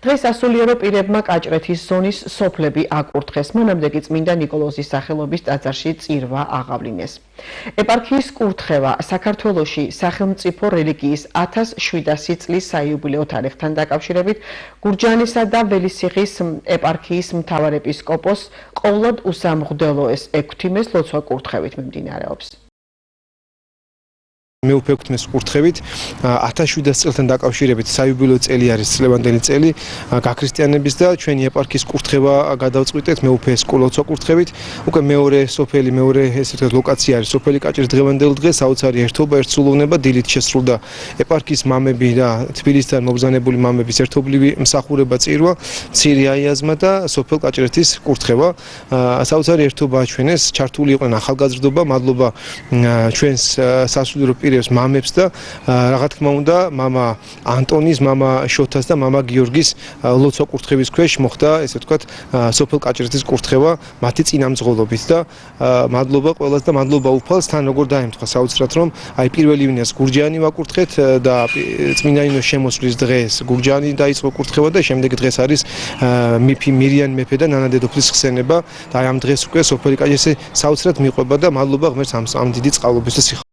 დღეს სასულიერო პირებმა კაჭრეთის ზონის სოფლები აკურთხეს. მანამდე კი წმინდა ნიკოლოზის სახელობის ტაძარში წირვა აღავლინეს. ეპარქიის კურთხევა საქართველოში სახელმწიფო რელიგიის 1700 წლის საიუბილეო თარიღთან დაკავშირებით გურჯაანისა და ველისიხის ეპარქიის მთავარეპისკოპოს ყოვლად უსამღვდელოეს ექვთიმეს ლოცვა კურთხევით მიმდინარეობს. მეუფე ექვთიმეს კურთხევით 1700 წელთან დაკავშირებით საიუბილეო წელი არის წლევანდელი წელი გაქრისტიანების და ჩვენი ეპარქიის კურთხევა გადავწყვიტეთ მეუფე ლოცვა კურთხევით. უკვე მეორე სოფელი, მეორე ესე ვთქვათ ლოკაცია არის სოფელი კაჭრის დღევანდელ დღეს საოცარი ერთობა, ერთსულოვნება დილით შესრულდა ეპარქიის მამები და თბილისიდან მოგზაურებული მამების ერთობლივი მსახურება წირვა, მცირე აიაზმა და სოფელ კაჭრეთის კურთხევა. საოცარი ერთობა აჩვენეს, ჩართული იყვნენ ახალგაზრდობა, მადლობა ჩვენს სასულიერო მამებს და რა თქმა უნდა მამა ანტონის, მამა შოთას და მამა გიორგის ლოცვა კურთხევის ქვეშ მოხდა ესე ვთქვათ სოფელ კაჭრეთის კურთხევა მათი წინამძღოლობით და მადლობა ყველას და მადლობა უფალს თან როგორ დაემთხვა საოცრად რომ აი პირველი ვინას გურჯაანი ვაკურთხეთ და წმინდა ნინოს შემოსვლის დღეს გურჯაანი დაიწყო კურთხევა და შემდეგ დღეს არის მირიანი მეფე და ნანა დედოფლის ხსენება და აი ამ დღეს უკვე სოფელი კაჭრისი საოცრად მიყვება და მადლობა ღმერთს ამ დიდი წყალობის და